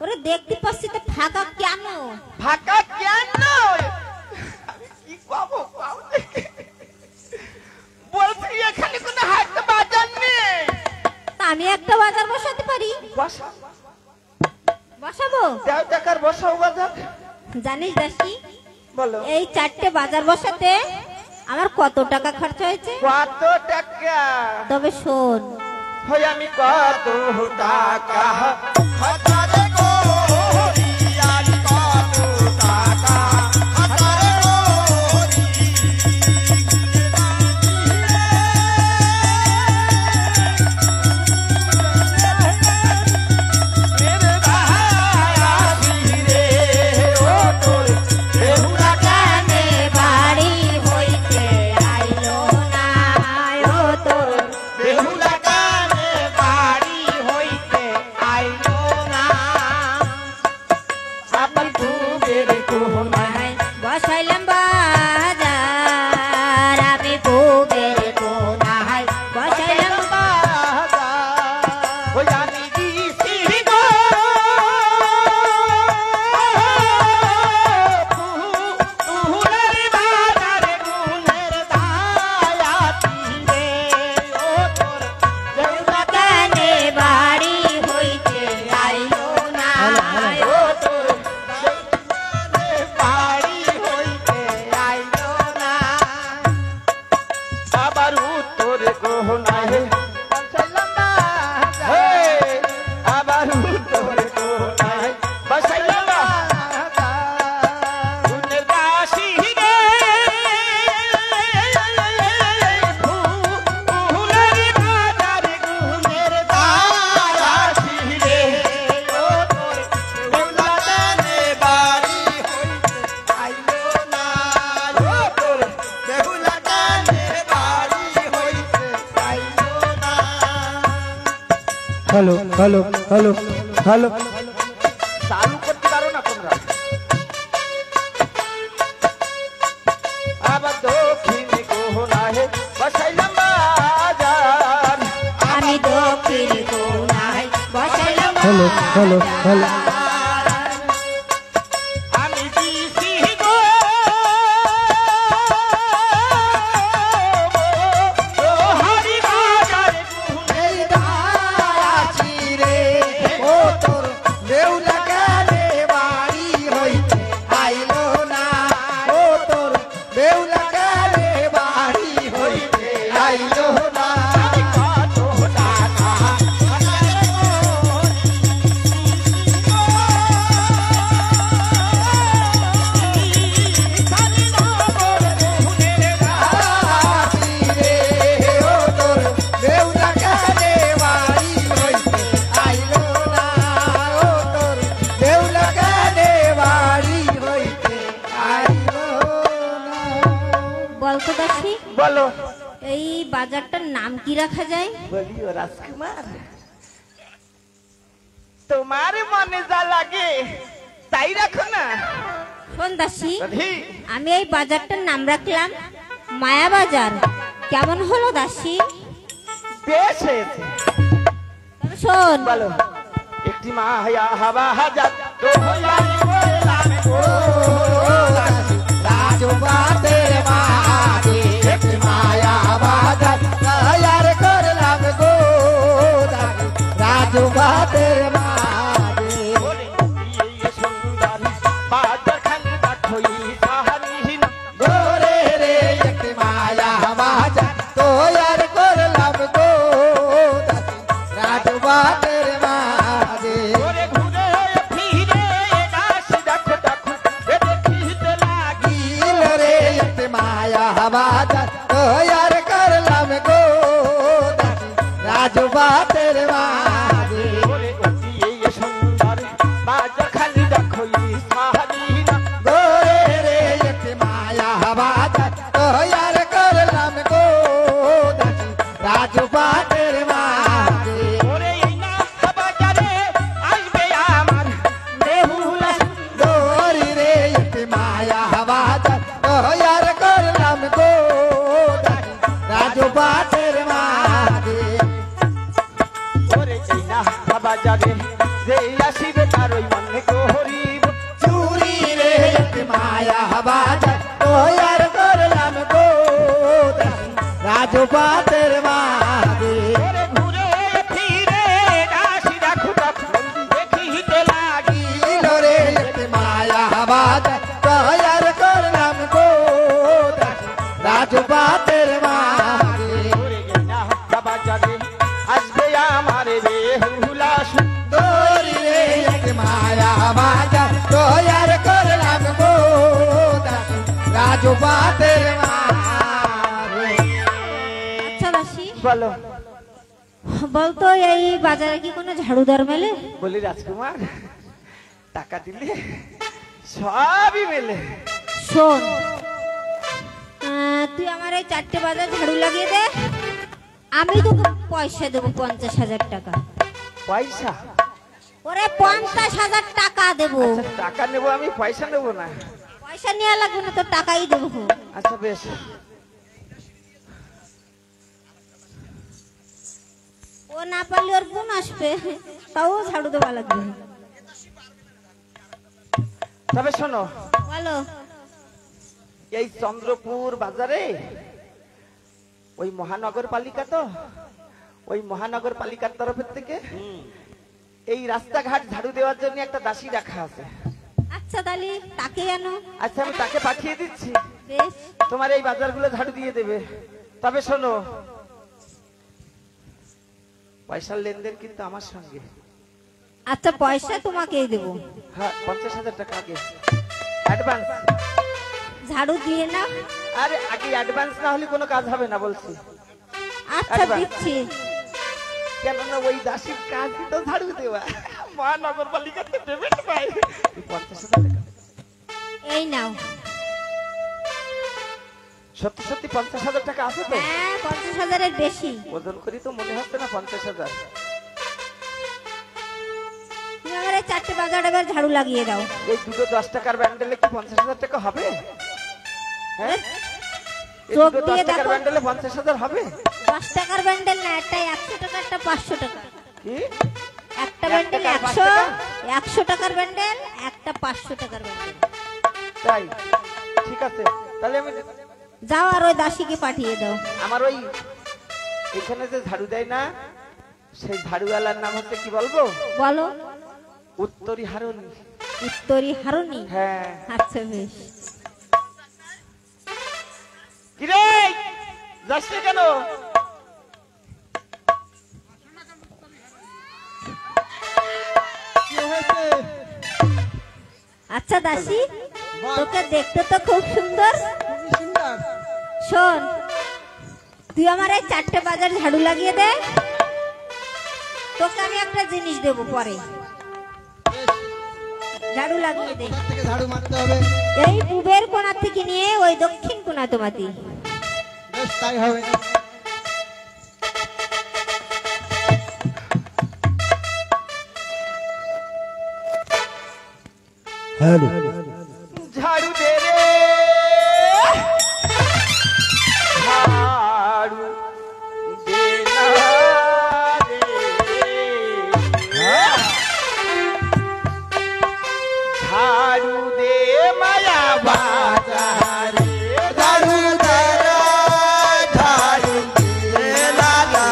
ওরে দেখতে পাচ্ছি তো ফাঁকা কেন? ফাঁকা কেন? আমি কি কব বলছি এখানে কোনো হাট বাজার নেই। তা আমি একটা বাজার বসাতে পারি। বসাবো? যাও টাকার বসাও বাজার। জানিস দাসী, বলো এই 4টে বাজার বসাতে আমার কত টাকা খরচা হয়েছে? কত টাকা? তবে শোন, হয় আমি কত টাকা হাতারে গো রিয়াল কত টাকা হাতারে গো মেরে দায়া রে ও তোর বেহুলা কানে বাড়ি হইতে আইলো না ও তোর বেহুলা কানে বাড়ি হইতে আইলো না সাপল কুবের কোনায় বসাইলাম বাজার, আমি কুবের কোনায় বসাইলাম ওই আমি দিছি গো ফুলের বাজারে গুণের দায়াতি রে ও তোর বেহুলা কানে বাড়ি হইতে আইলো না ও তোর বাড়ি হইতে আইলো না আবার উত্তর কোনায় বসাইলাম বাজার আবার উত্তর কোনায় বসাইলাম বাজার গুণের দাসী রে ফুলের বাজারে গুণের দাসী রে ও তোর বেহুলা কানে বাড়ি হইতে আইলো না ও তোর বেহুলা কানে বাড়ি হইতে আইলো না। হ্যালো হ্যালো হ্যালো হ্যালো চালু করতে পারো না তোমরা? আবার দক্ষিণ কোনায় বসাইলাম বাজার আমি দক্ষিণ কোনায় বসাইলাম হ্যালো হ্যালো হ্যালো আমি দিছি গো হরি বাজার গুণের দায়াতি রে ও তোর বেহুলা কানে বাড়ি হইতে আইলো না ও তোর বেহুলা কানে বাড়ি হইতে আইলো না কত টাকা বলতো দাসী, বলো এই বাজারটার নাম কি রাখা যায়? বলিও রাজকুমার, তোমার মনে যা লাগে তাই রাখো না। শোন দাসী, রাধি, আমি এই বাজারটার নাম রাখলাম মায়া বাজার। কেমন হলো দাসী? বেশ হয়েছে। তবে শোন, বলো একটি মায়া হাওয়া হাজার তো হইয়ারি বললাম গো দাসী, রাজবাতের মাঝে একটি মায়া বাজার তৈয়ার করলাম গো দাসী, রাজবাতের মাঝে এই সুন্দর বাজার খালি দেখোই সাহারিহীন গোরে রে একটি মায়া বাজার তৈয়ার করলাম গো দাসী, রাজবাতের মাঝে ঘুরে ঘুরে ফিরে দাসী দেখো দেখো দেখিতে লাগিল রে একটি মায়া বাজার তৈয়ার করলাম গো দাসী, রাজবাতের মাঝে এই সুন্দর বাজার খালি দেখোই সাহারিহীন গোরে রে একটি মায়া বাজার তৈয়ার করলাম গো দাসী, রাজবাতের মাঝে ওরে এই না বাজারে আসবে আমার বেহুলা দোরি রে একটি মায়া বাজার তৈয়ার করলাম গো দাসী, রাজবাতের মাঝে ওরে এই না বাজারে যে আসিবে আর ওই মনে করিব চুরি রে মায়া বাজার তৈয়ার করলাম গো রাজপাতের মাঝে ওরে ঘুরে ফিরে দাসী রাখু দেখিতে লাগি রে মায়া বাজার তৈয়ার করলাম গো রাজপাতের মাঝে ওরে গেনা বাজারে আসবে আমার রে হুলা দোরি রে মায়া বাজার তৈয়ার করলাম গো রাজপাতের মাঝে আচ্ছা দাসী, বলো বলতো এই বাজারে কি কোনো ঝাড়ুদার মেলে? বলি রাজকুমার টাকা দিলে সবই মেলে। শোন, তুই আমার এই 4টে বাজার ঝাড়ু লাগিয়ে দে, আমি তোকে পয়সা দেবো 50,000 টাকা। পয়সা? ওরে 50,000 টাকা দেবো। আচ্ছা টাকা নেবো আমি, পয়সা নেবো না। পয়সা নেওয়া লাগবে না, তো টাকাই দেবো। আচ্ছা বেশ। ও না পারলে ওর বোন আসবে, তাও ঝাড়ু দেওয়া লাগবে। তবে শোনো, বলো। এই চন্দ্রপুর বাজারে ওই মহানগরপালিকা, তো ওই মহানগরপালিকার তরফের থেকে এই রাস্তাঘাট ঝাড়ু দেওয়ার জন্য একটা দাসী রাখা আছে। আচ্ছা তাহলে তাকে আনো। আচ্ছা আমি তাকে পাঠিয়ে দিচ্ছি, বেশ। তোমার এই বাজারগুলো ঝাড়ু দিয়ে দেবে। তবে শোনো, পয়সার লেনদেন কিন্তু আমার সঙ্গে। আচ্ছা পয়সা তোমাকেই দেবো। হ্যাঁ 50,000 টাকা আগে অ্যাডভান্স। ঝাড়ু দিয়ে না। আরে আগে অ্যাডভান্স না হলে কোনো কাজ হবে না বলছি। আচ্ছা Advance। দিচ্ছি। কেননা ওই দাসীর কাজ তো ঝাড়ু দেওয়া, মহানগরপালিকাতে পেমেন্ট পাই। 50,000 টাকা এই নাও। সত্যি সত্যি 50,000 টাকা আছে তো? হ্যাঁ 50,000-এর বেশি। ওজন করি তো মনে হচ্ছে না 50,000। তুমি আমার এই 4টে বাজার এবার ঝাড়ু লাগিয়ে দাও। এই দুটো 10 টাকার ব্যান্ডেলে কি 50,000 টাকা হবে? হ্যাঁ এই চোখ দুটো 10 দিয়ে টাকার দেখো। ব্যান্ডেলে 50,000 হবে? 10 টাকার ব্যান্ডেল না, একটা 100 টাকা, একটা 500 টাকা। কি একটা ব্যান্ডেল টাকা, 5 100, টাকা? 100 টাকার ব্যান্ডেল, একটা 500 টাকার ব্যান্ডেল। তাই? ঠিক আছে, তাহলে আমি যাও আর ওই দাসীকে পাঠিয়ে দাও। আমার ওই এখানে যে ঝাড়ু দেয় না, সেই ঝাড়ুওয়ালার নাম হচ্ছে কি বলবো? বলো। উত্তরী হারণী। উত্তরী হারুনি। হ্যাঁ। আচ্ছা বেশ। কিরে যাচ্ছে কেন? আচ্ছা দাসী, তোকে দেখতে তো খুব সুন্দর। শোন, তুই আমার এই 4টে বাজার ঝাড়ু লাগিয়ে দে, তোকে আমি একটা জিনিস দেবো পরে। ঝাড়ু লাগিয়ে দে। থেকে ঝাড়ু মারতে হবে। এই পূবের কোণা থেকে নিয়ে ওই দক্ষিণ কোণা তোমাতে। বেশ তাই হবে। হ্যালো ঝাড়ু দে রে ঝাড়ু দে না রে ঝাড়ু দে মায়া বাজারে ঝাড়ু দারা ঝাড়ু দে লালা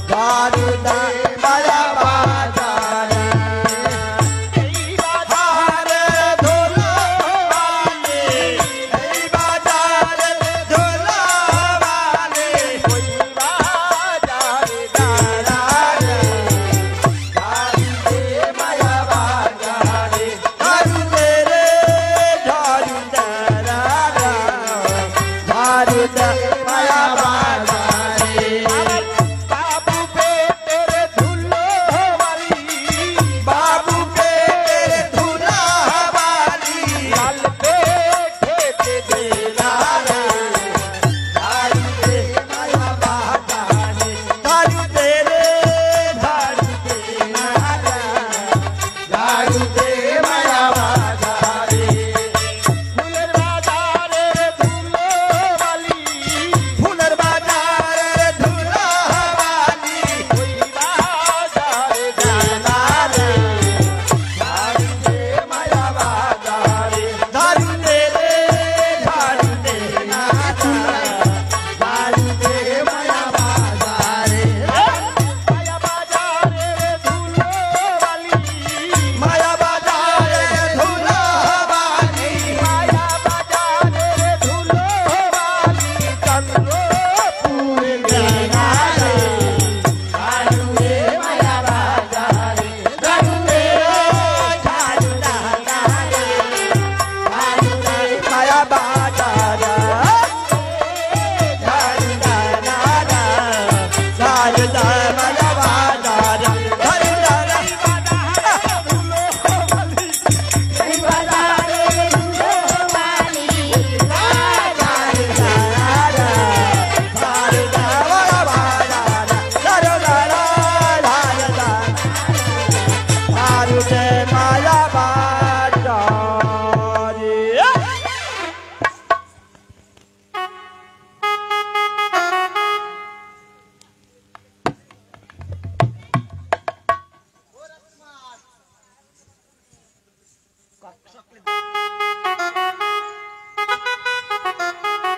ঝাড়ু দে মায়া বাজারে এই বাজার হারে ধুলো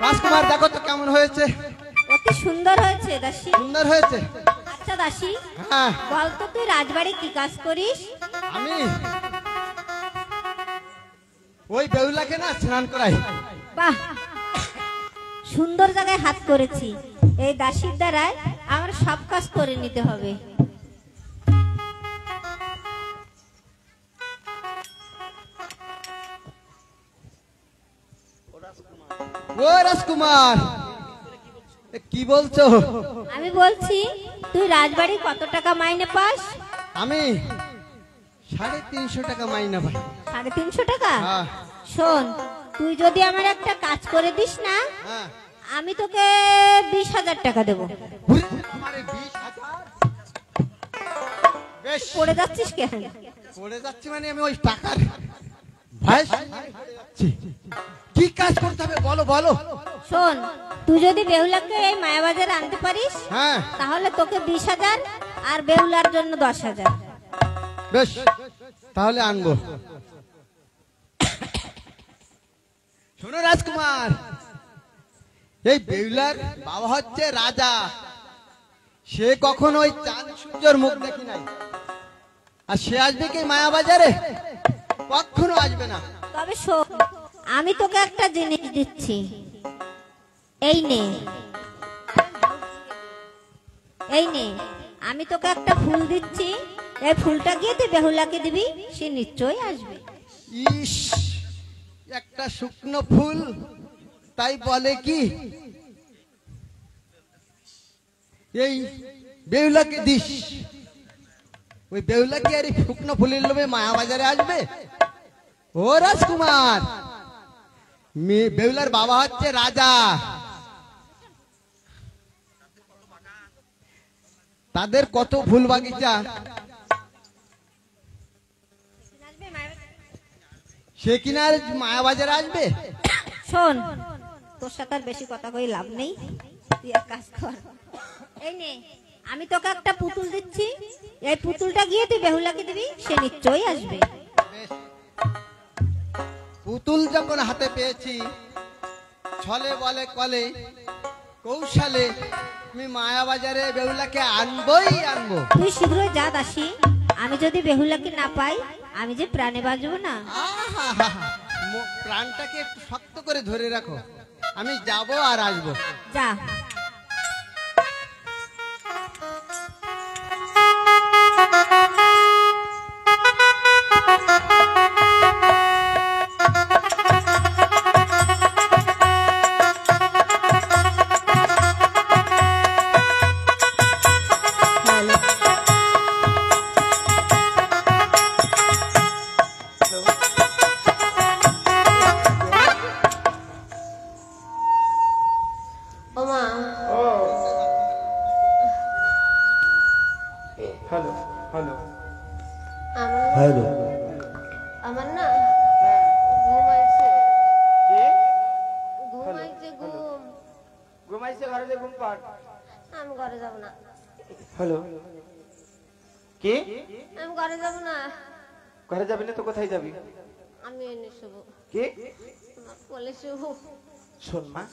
রাজকুমার দেখো তো কেমন হয়েছে? অতি সুন্দর হয়েছে দাসী। সুন্দর হয়েছে। আচ্ছা দাসী, হ্যাঁ বলতো তুই রাজবাড়ি কি কাজ করিস? আমি ওই বেহুলাকে না স্নান করাই। বাহ, সুন্দর জায়গায় হাত করেছি। এই দাসীর দ্বারাই আমার সব কাজ করে নিতে হবে। ও রাজকুমার, কি বলছো? আমি বলছি তুই রাজবাড়ি কত টাকা মাইনে পাস? আমি 350 টাকা মাইনা পাই। 350 টাকা? হ্যাঁ। শোন, তুই যদি আমার একটা কাজ করে দিস না, হ্যাঁ। আমি তোকে 20,000 টাকা দেবো। ওরে, আমারে 20,000? বেশ, পড়ে যাচ্ছিস কেন? পড়ে যাচ্ছি মানে আমি ওই টাকার ভয় পড়ে যাচ্ছি। কি কাজ করতে হবে বলো বলো। শোন, তুই যদি বেহুলাকে এই মায়াবাজারে আনতে পারিস, হ্যাঁ তাহলে তোকে 20,000 আর বেহুলার জন্য 10,000। বেশ, তাহলে আনবো। শোনো রাজকুমার, এই বেহুলার বাবা হচ্ছে রাজা। সে কখনো ওই চাঁদ সূর্যের মুখ দেখি নাই। আর সে আসবে কি মায়াবাজারে? কখনো আসবে না। তবে শোন, আমি তোকে একটা জিনিস দিচ্ছি, এই নে, এই নে, আমি তোকে একটা ফুল দিচ্ছি। এই ফুলটা গিয়ে তুই বেহুলাকে দিবি, সে নিশ্চয়ই আসবে। ইস, একটা শুকনো ফুল, তাই বলে কি এই বেহুলাকে দিস? ওই বেহুলা কি আর এই শুকনো ফুলের লোভে মায়াবাজারে আসবে? ও রাজকুমার, বেহুলার বাবা হচ্ছে রাজা। তাদের কত ফুল বাগিচা, সে কিনা আর মায়াবাজারে আসবে? শোন, তোর সাথে আর বেশি কথা কই লাভ নেই, তুই এক কাজ কর, এই নে, আমি তোকে একটা পুতুল দিচ্ছি। এই পুতুলটা গিয়ে তুই বেহুলাকে দিবি, সে নিশ্চয়ই আসবে। পুতুল যখন হাতে পেয়েছি, ছলে বলে কলে কৌশলে আমি মায়াবাজারে বেহুলাকে আনবই আনবো। তুই শীঘ্রই যা দাসী, আমি যদি বেহুলাকে না পাই, আমি যে প্রাণে বাঁচবো না। আহাহাহা, প্রাণটাকে একটু শক্ত করে ধরে রাখো, আমি যাব আর আসবো। যা। হ্যালো হ্যালো হ্যালো আমার না ঘুমাইছে কে ঘুমাইছে ঘুম। ঘুমাইছে? ঘরে যে ঘুম পাট। আমি ঘরে যাব না, হ্যালো কে? আমি ঘরে যাব না, ঘরে যাবি না তো কোথায় যাবি? আমি এনে শুভ কে? আমার কোলে শুভ। শোন মা,